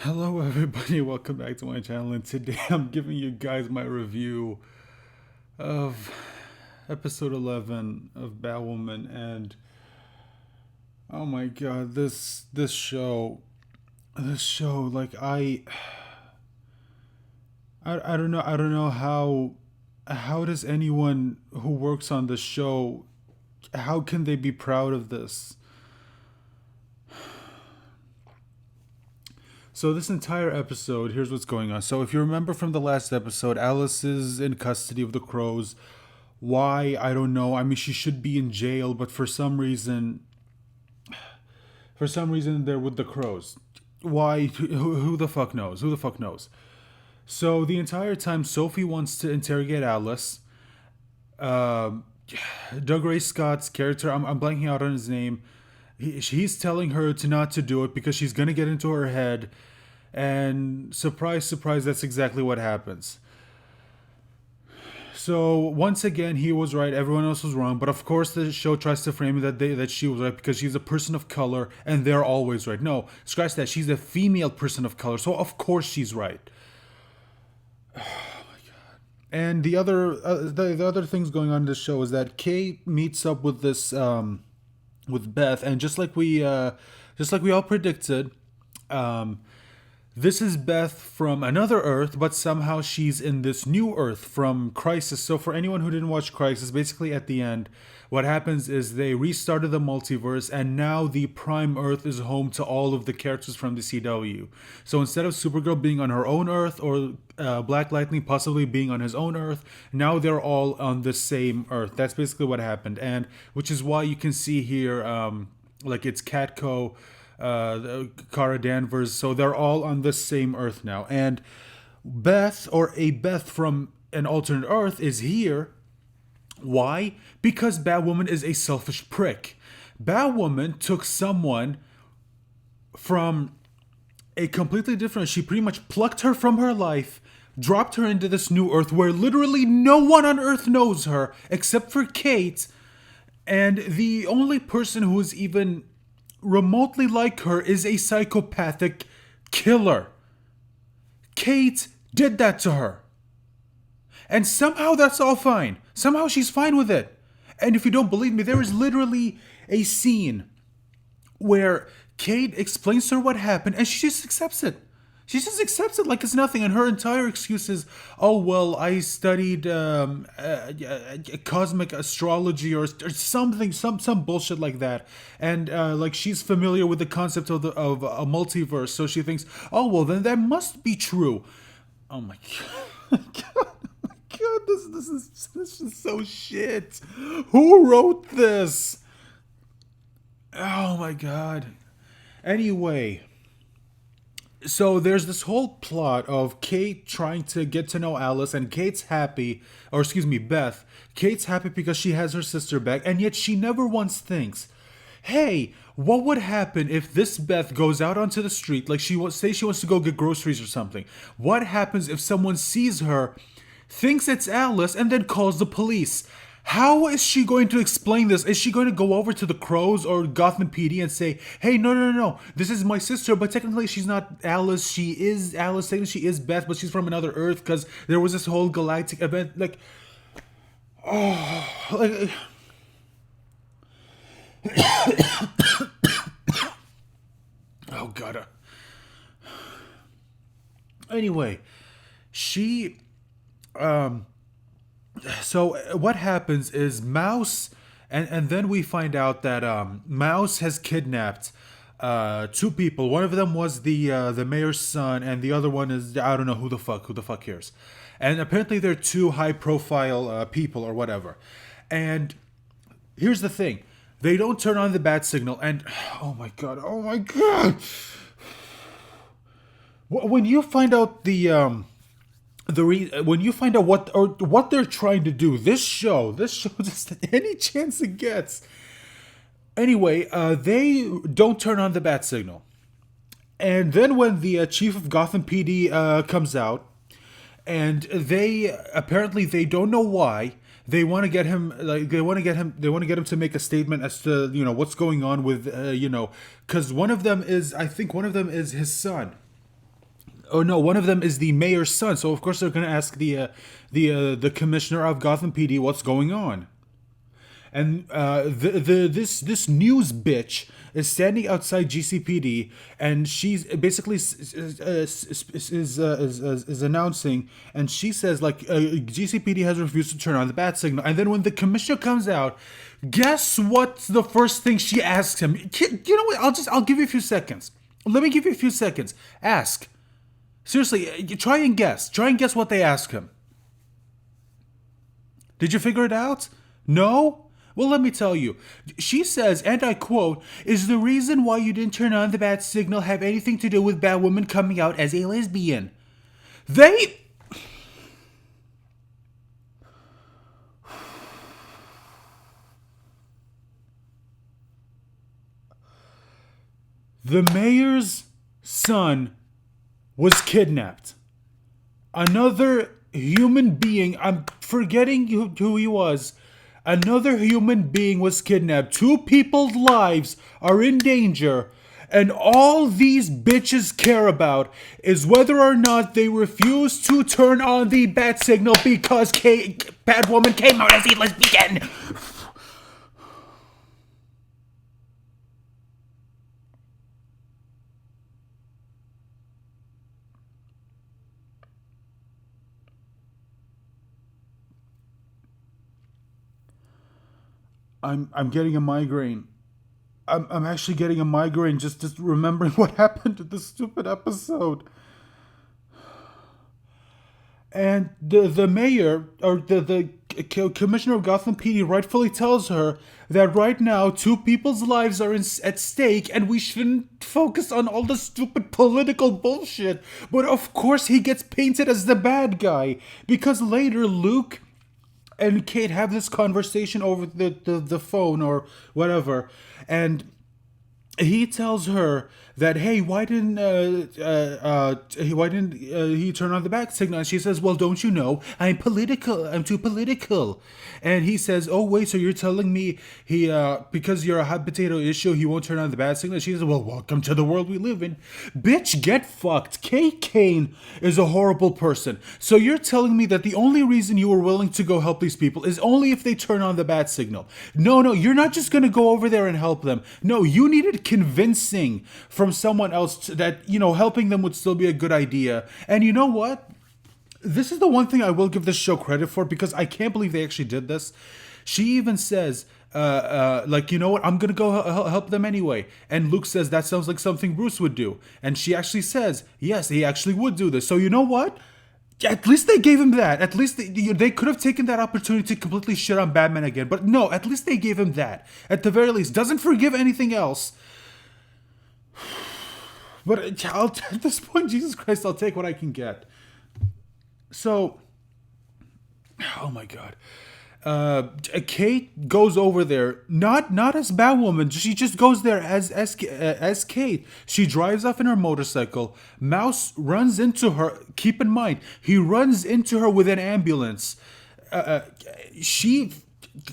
Hello, everybody. Welcome back to my channel. And today I'm giving you guys my review of episode 11 of Batwoman. And oh my god, this show, like I don't know how does anyone who works on this show, how can they be proud of this? So this entire episode, here's what's going on. So if you remember from the last episode, Alice is in custody of the crows. Why? I don't know. I mean, she should be in jail, but for some reason they're with the crows. Why? Who the fuck knows? Who the fuck knows? So the entire time Sophie wants to interrogate Alice. Um Doug Ray Scott's character, I'm blanking out on his name. He's telling her to not to do it because she's gonna get into her head. And surprise, surprise, that's exactly what happens. So once again, he was right. Everyone else was wrong. But of course, the show tries to frame it that she was right because she's a person of color, and they're always right. No, scratch that. She's a female person of color, so of course she's right. And the other things going on in this show is that Kate meets up with this with Beth, and just like we all predicted, um, this is Beth from another Earth, but somehow she's in this new Earth from Crisis. So, for anyone who didn't watch Crisis, basically at the end, what happens is they restarted the multiverse, and now the Prime Earth is home to all of the characters from the CW. So, instead of Supergirl being on her own Earth or Black Lightning possibly being on his own Earth, now they're all on the same Earth. That's basically what happened, and which is why you can see here, like it's Catco, Kara Danvers. So they're all on the same Earth now. And Beth, or a Beth from an alternate Earth, is here. Why? Because Batwoman is a selfish prick. Batwoman took someone from a completely different. She pretty much plucked her from her life, dropped her into this new Earth where literally no one on Earth knows her except for Kate. And the only person who is even remotely like her is a psychopathic killer. Kate did that to her. And somehow that's all fine. Somehow she's fine with it. And if you don't believe me, there is literally a scene where Kate explains to her what happened and she just accepts it. She just accepts it like it's nothing, and her entire excuse is, "Oh well, I studied cosmic astrology or something, some bullshit like that." And like she's familiar with the concept of a multiverse, so she thinks, "Oh well, then that must be true." Oh my god, God, this is so shit. Who wrote this? Oh my god. Anyway, so there's this whole plot of Kate trying to get to know Alice, and Kate's happy, or excuse me, Beth. Kate's happy because she has her sister back, and yet she never once thinks, hey, what would happen if this Beth goes out onto the street, like say she wants to go get groceries or something? What happens if someone sees her, thinks it's Alice, and then calls the police? How is she going to explain this? Is she going to go over to the Crows or Gotham PD and say, hey, no, no, no, no, this is my sister, but technically she's not Alice, she is Alice, technically she is Beth, but she's from another Earth because there was this whole galactic event, like, oh, like, oh god. Anyway, she, um, so what happens is Mouse, and then we find out that Mouse has kidnapped two people. One of them was the mayor's son, and the other one is, I don't know who the fuck cares. And apparently they're two high profile people or whatever. And here's the thing. They don't turn on the bat signal, and oh my god. When you find out when you find out what they're trying to do, this show just any chance it gets. Anyway, they don't turn on the bat signal, and then when the chief of Gotham PD comes out, and they don't know why they want to get him, they want to get him to make a statement as to what's going on with because one of them is, I think one of them is his son. Oh no, one of them is the mayor's son. So of course they're going to ask the commissioner of Gotham PD what's going on. And this news bitch is standing outside GCPD, and she's basically is announcing, and she says like GCPD has refused to turn on the bat signal. And then when the commissioner comes out, guess what's the first thing she asks him? You know what? I'll give you a few seconds. Let me give you a few seconds. Ask. Seriously, try and guess. Try and guess what they ask him. Did you figure it out? No? Well, let me tell you. She says, and I quote, "Is the reason why you didn't turn on the bat signal have anything to do with Batwoman coming out as a lesbian?" They... The mayor's son was kidnapped. Another human being, I'm forgetting who he was. Another human being was kidnapped. Two people's lives are in danger. And all these bitches care about is whether or not they refuse to turn on the bat signal because Batwoman came out as a lesbian. I'm getting a migraine. I'm actually getting a migraine just remembering what happened in this stupid episode. And the mayor, or the commissioner of Gotham PD, rightfully tells her that right now two people's lives are at stake and we shouldn't focus on all the stupid political bullshit. But of course he gets painted as the bad guy, because later Luke and Kate have this conversation over the phone or whatever, and he tells her that, hey, why didn't he turn on the back signal? And she says, well, don't you know I'm political? I'm too political. And he says, oh wait, so you're telling me he because you're a hot potato issue, he won't turn on the bat signal? She says, well, welcome to the world we live in. Bitch, get fucked. Kate Kane is a horrible person. So you're telling me that the only reason you were willing to go help these people is only if they turn on the bat signal? No, you're not just gonna go over there and help them. No, you needed convincing from someone else that, helping them would still be a good idea. And you know what? This is the one thing I will give this show credit for, because I can't believe they actually did this. She even says, you know what? I'm going to go help them anyway. And Luke says, that sounds like something Bruce would do. And she actually says, yes, he actually would do this. So you know what? At least they gave him that. At least they could have taken that opportunity to completely shit on Batman again. But no, at least they gave him that. At the very least. Doesn't forgive anything else. But at this point, Jesus Christ, I'll take what I can get. So, oh my God. Kate goes over there, not as Batwoman. She just goes there as Kate. She drives off in her motorcycle. Mouse runs into her. Keep in mind, he runs into her with an ambulance. She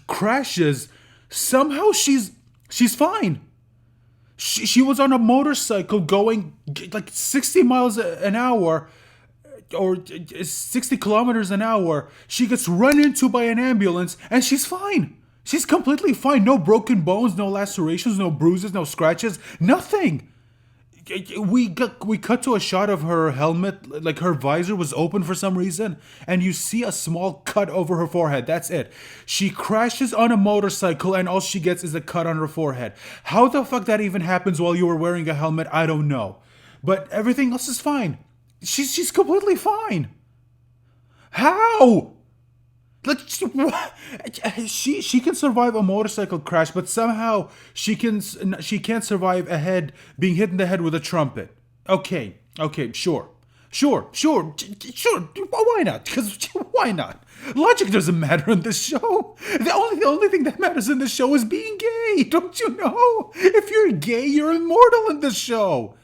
crashes. Somehow she's fine. She was on a motorcycle going like 60 miles an hour or 60 kilometers an hour. She gets run into by an ambulance and she's fine. She's completely fine. No broken bones, no lacerations, no bruises, no scratches, nothing. We cut to a shot of her helmet, like her visor was open for some reason, and you see a small cut over her forehead. That's it. She crashes on a motorcycle and all she gets is a cut on her forehead. How the fuck that even happens while you were wearing a helmet, I don't know. But everything else is fine. She's completely fine. How? Like, she can survive a motorcycle crash, but somehow she can't survive a head being hit in the head with a trumpet. Okay, sure. Why not? Because why not? Logic doesn't matter in this show. The only thing that matters in this show is being gay. Don't you know? If you're gay, you're immortal in this show.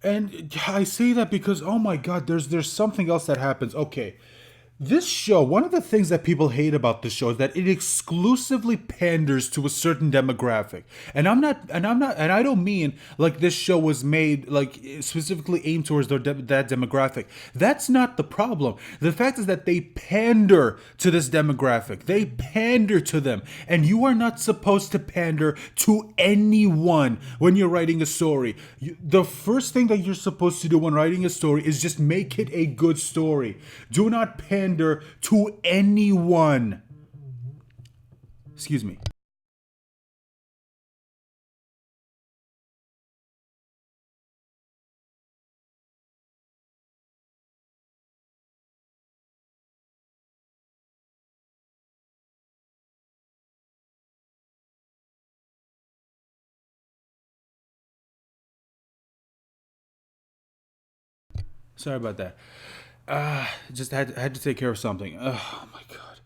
And I say that because, oh my God, there's something else that happens. Okay, This show, one of the things that people hate about this show is that it exclusively panders to a certain demographic. And I don't mean like this show was made like specifically aimed towards that demographic. That's not the problem. The fact is that they pander to this demographic. They pander to them. And you are not supposed to pander to anyone when you're writing a story. The first thing that you're supposed to do when writing a story is just make it a good story. Do not pander to anyone. Excuse me. Sorry about that. Just had to take care of something. Oh my god.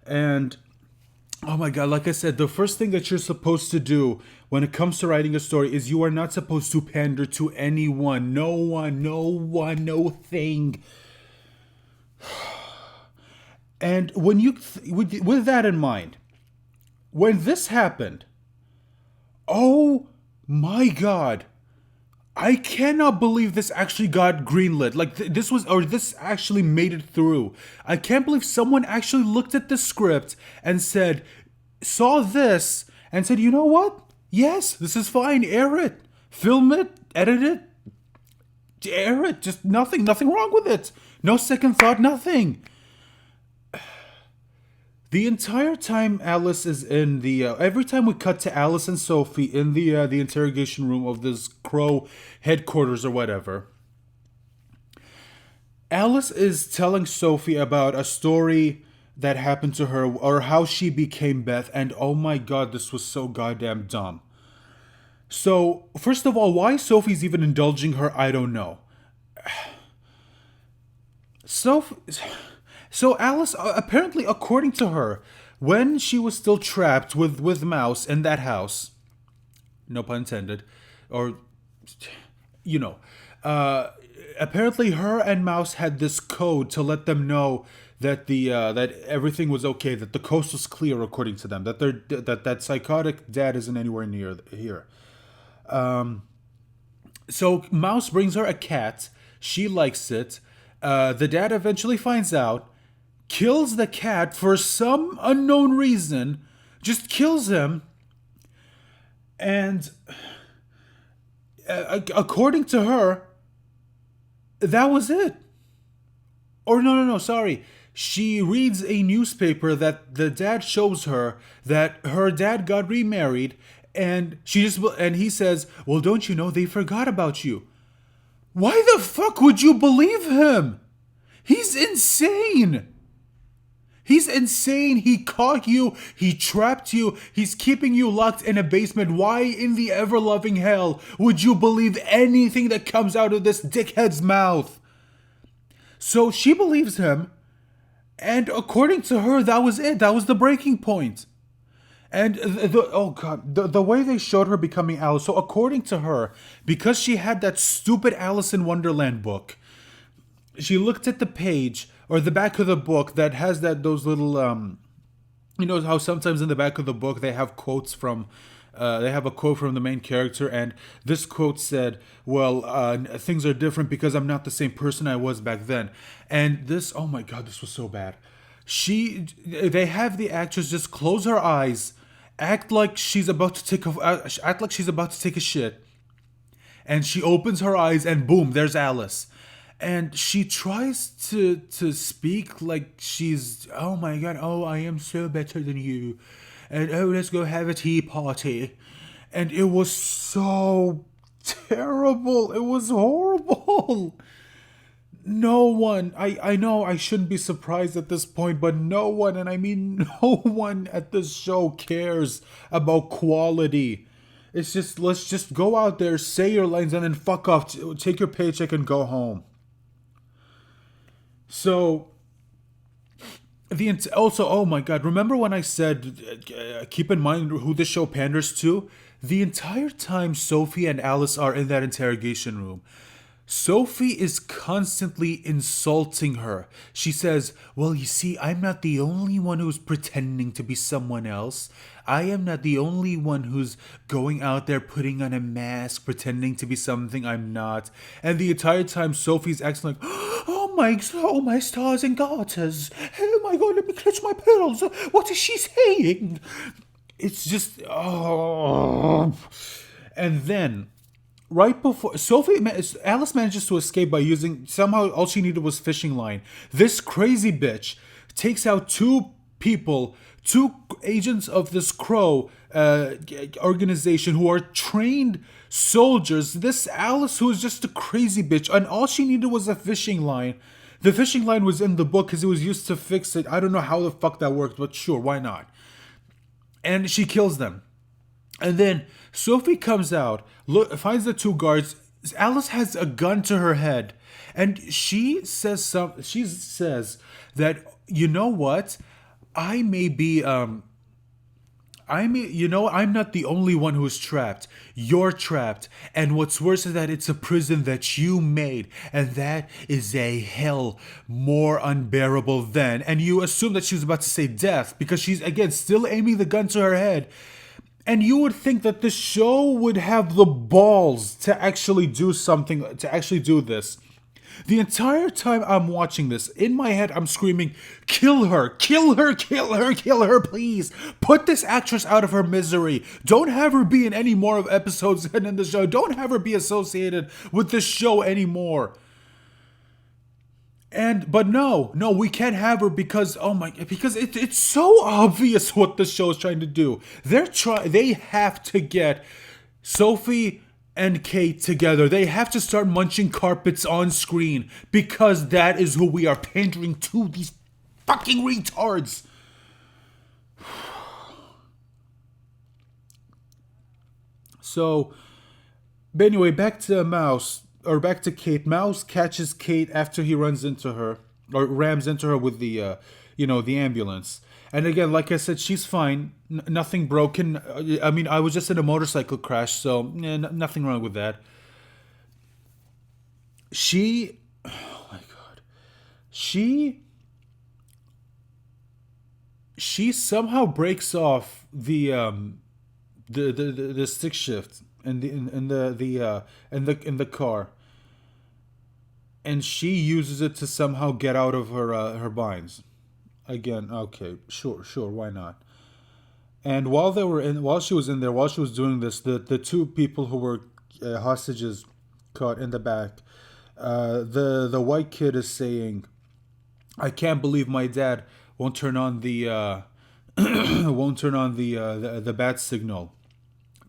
And oh my god, like I said, the first thing that you're supposed to do when it comes to writing a story is you are not supposed to pander to anyone, no one, no one, no thing. And when with that in mind, when this happened, oh my god, I cannot believe this actually got greenlit. Like this was, or this actually made it through. I can't believe someone actually looked at the script and said, saw this and said, you know what? Yes, this is fine. Air it, film it, edit it, air it. Just nothing wrong with it. No second thought, nothing. The entire time Alice is in the every time we cut to Alice and Sophie in the interrogation room of this Crow headquarters or whatever, Alice is telling Sophie about a story that happened to her or how she became Beth, and oh my god, this was so goddamn dumb. So, first of all, why Sophie's even indulging her, I don't know. Sophie So Alice, apparently, according to her, when she was still trapped with Mouse in that house, no pun intended, or you know, uh, apparently her and Mouse had this code to let them know that that everything was okay, that the coast was clear, according to them, that that psychotic dad isn't anywhere near here. So Mouse brings her a cat. She likes it. The dad eventually finds out, kills the cat for some unknown reason, just kills him, and according to her, that was it. Or no, sorry. She reads a newspaper that the dad shows her that her dad got remarried, and he says, "Well, don't you know they forgot about you?" Why the fuck would you believe him? He's insane. He's insane. He caught you. He trapped you. He's keeping you locked in a basement. Why in the ever-loving hell would you believe anything that comes out of this dickhead's mouth? So she believes him, and according to her, that was it. That was the breaking point. And oh god, the way they showed her becoming Alice. So according to her, because she had that stupid Alice in Wonderland book, she looked at the page or the back of the book that has those little you know how sometimes in the back of the book they have quotes from they have a quote from the main character, and this quote said, well, things are different because I'm not the same person I was back then. And this, oh my god, this was so bad. They have the actress just close her eyes, act like she's about to take a shit, and she opens her eyes and boom, there's Alice. And she tries to speak like she's, oh my god, oh, I am so better than you, and oh, let's go have a tea party. And it was so terrible. It was horrible. No one, I know I shouldn't be surprised at this point, but no one, and I mean no one at this show cares about quality. It's just, let's just go out there, say your lines, and then fuck off, take your paycheck and go home. So, also, oh my god, remember when I said, keep in mind who the show panders to? The entire time Sophie and Alice are in that interrogation room, Sophie is constantly insulting her. She says, "Well, you see, I'm not the only one who's pretending to be someone else. I am not the only one who's going out there putting on a mask, pretending to be something I'm not." And the entire time, Sophie's acting like, oh my stars and garters. Oh my god, let me clutch my pearls. What is she saying? It's just, oh. And then right before Alice manages to escape by using, somehow all she needed was fishing line. This crazy bitch takes out two people, two agents of this crow organization who are trained soldiers. This Alice, who is just a crazy bitch, and all she needed was a fishing line. The fishing line was in the book because it was used to fix it. I don't know how the fuck that worked, but sure, why not? And she kills them. And then Sophie comes out, finds the two guards. Alice has a gun to her head, and she says that, you know what, I may be I'm not the only one who's trapped. You're trapped. And what's worse is that it's a prison that you made. And that is a hell more unbearable than. And you assume that she was about to say death because she's, again, still aiming the gun to her head. And you would think that the show would have the balls to actually do something, to actually do this. The entire time I'm watching this, in my head I'm screaming, "Kill her, kill her, kill her, kill her, please. Put this actress out of her misery. Don't have her be in any more of episodes and in the show. Don't have her be associated with this show anymore." But no, we can't have her because, because it's so obvious what the show is trying to do. They have to get Sophie and Kate together. They have to start munching carpets on screen because that is who we are pandering to, these fucking retards. So, but anyway, back to Kate. Mouse catches Kate after he runs into her, or rams into her with the ambulance. And again, like I said, she's fine. Nothing broken. I mean, I was just in a motorcycle crash, so nothing wrong with that. Oh my god, she she somehow breaks off the stick shift in the car, and she uses it to somehow get out of her binds. Again, okay, sure, why not? And while she was in there, while she was doing this, the two people who were hostages caught in the back, the white kid is saying, "I can't believe my dad won't turn on the won't turn on the bat signal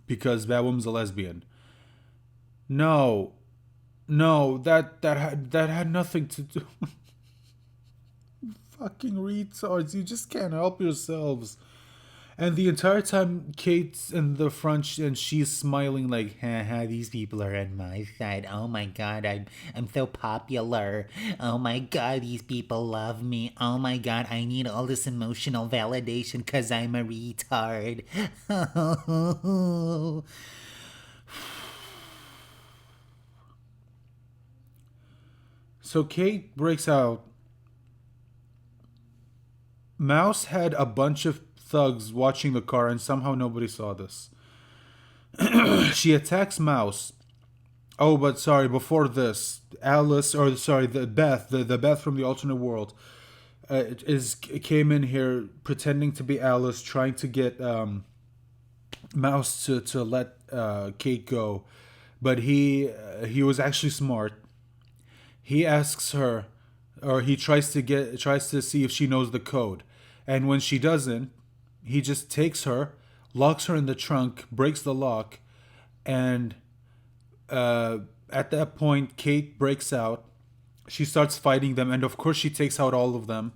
because Batwoman's a lesbian." No, no, that had nothing to do. Fucking retards! You just can't help yourselves. And the entire time, Kate's in the front and she's smiling like, haha, these people are on my side. Oh my god, I'm so popular. Oh my god, these people love me. Oh my god, I need all this emotional validation because I'm a retard. So Kate breaks out. Mouse had a bunch of thugs watching the car, and somehow nobody saw this. She attacks Mouse. Oh, but sorry, before this, Alice, or sorry, the Beth from the alternate world, came in here pretending to be Alice, trying to get Mouse to let Kate go, but he was actually smart. He asks her, or he tries to see if she knows the code, and when she doesn't, he just takes her, locks her in the trunk, breaks the lock, and at that point, Kate breaks out. She starts fighting them, and of course, she takes out all of them.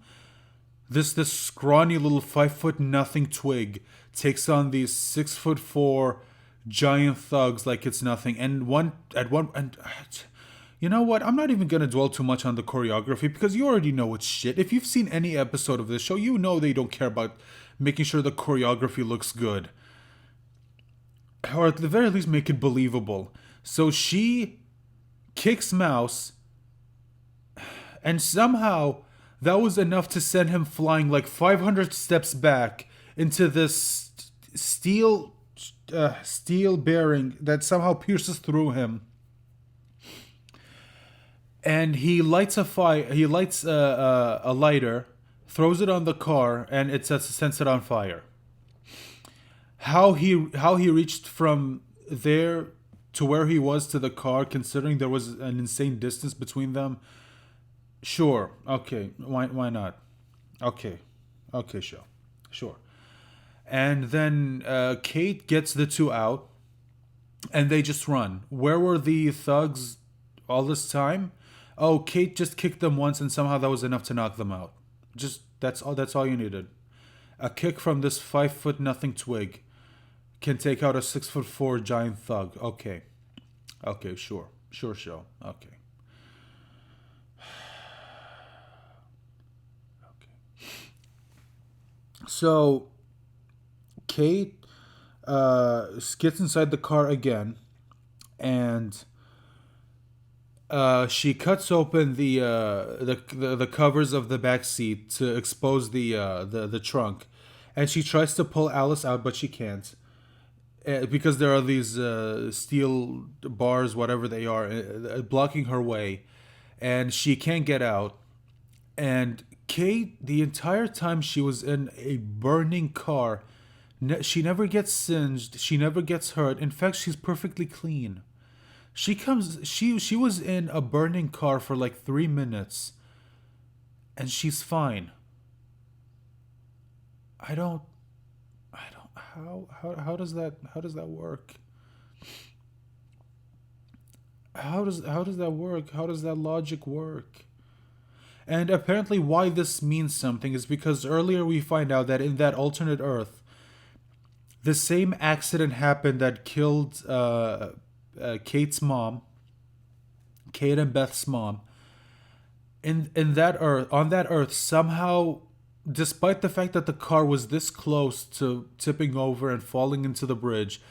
This scrawny little 5 foot nothing twig takes on these 6'4" giant thugs like it's nothing. And you know what? I'm not even gonna dwell too much on the choreography because you already know it's shit. If you've seen any episode of this show, you know they don't care about making sure the choreography looks good, or at the very least make it believable. So she kicks Mouse, and somehow that was enough to send him flying like 500 steps back into this steel bearing that somehow pierces through him, and he lights a fire. He lights a lighter, throws it on the car, and it sets it on fire. How he reached from there to where he was to the car, considering there was an insane distance between them. Sure, okay, why not? Okay, okay, sure. And then Kate gets the two out, and they just run. Where were the thugs all this time? Oh, Kate just kicked them once, and somehow that was enough to knock them out. Just that's all. That's all you needed. A kick from this 5 foot nothing twig can take out a 6'4" giant thug. Okay, okay, sure, show. Okay, okay. So Kate gets inside the car again, and she cuts open the covers of the back seat to expose the trunk, and she tries to pull Alice out, but she can't because there are these steel bars, whatever they are, blocking her way, and she can't get out. And Kate, the entire time she was in a burning car, she never gets singed, she never gets hurt. In fact, she's perfectly clean. She was in a burning car for like 3 minutes, and she's fine. I don't I don't how does that work? How does that work? How does that logic work? And apparently why this means something is because earlier we find out that in that alternate Earth, the same accident happened that killed Kate's mom, Kate and Beth's mom. In that Earth, on that Earth, somehow, despite the fact that the car was this close to tipping over and falling into the bridge,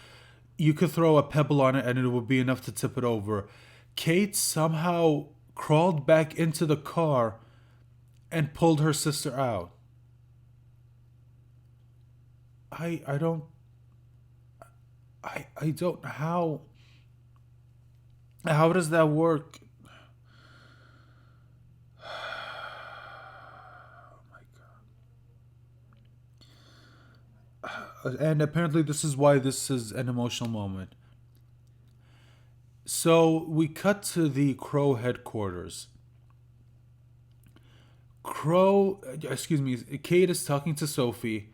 you could throw a pebble on it and it would be enough to tip it over. Kate somehow crawled back into the car and pulled her sister out. I don't I don't how does that work? And apparently this is why this is an emotional moment. So we cut to the Crow headquarters. Excuse me, Kate is talking to Sophie,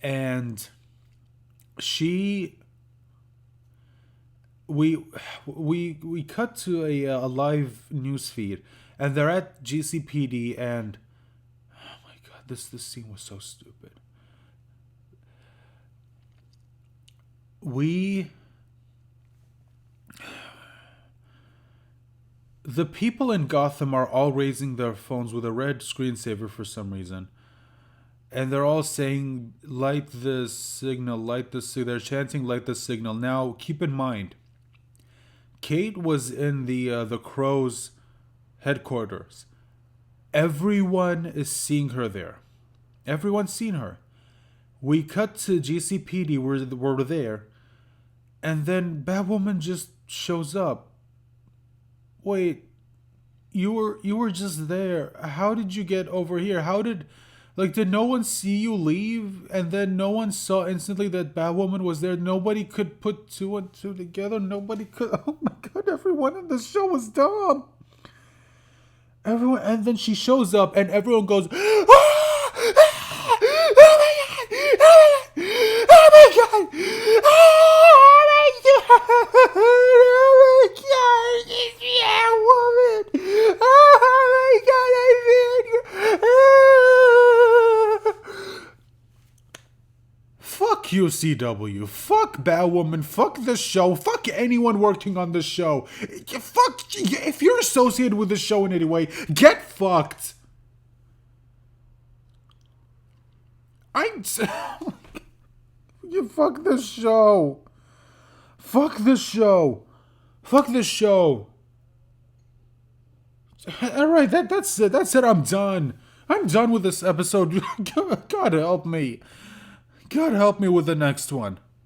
and she we cut to a live news feed, and they're at GCPD, and oh my god, this scene was so stupid. We The people in Gotham are all raising their phones with a red screensaver for some reason. And they're all saying, light the signal, light the signal. They're chanting, light the signal. Now, keep in mind, Kate was in the Crow's headquarters. Everyone is seeing her there. Everyone's seen her. We cut to GCPD, we're there, and then Batwoman just shows up. Wait, you were just there. How did you get over here? Did no one see you leave? And then no one saw instantly that Batwoman was there? Nobody could put two and two together? Nobody could. Oh my god, everyone in the show was dumb. Everyone, and then she shows up and everyone goes, "Ah! Ah! Oh my god! Oh my god! Oh my god! Oh my god! Oh my god! It's that woman! Oh my god! Fuck you, CW. Fuck Batwoman. Fuck the show. Fuck anyone working on the show. Fuck. If you're associated with the show in any way, get fucked. You fuck this show. Fuck this show. Fuck this show. All right, that's it. That's it. I'm done. I'm done with this episode. God help me. God help me with the next one.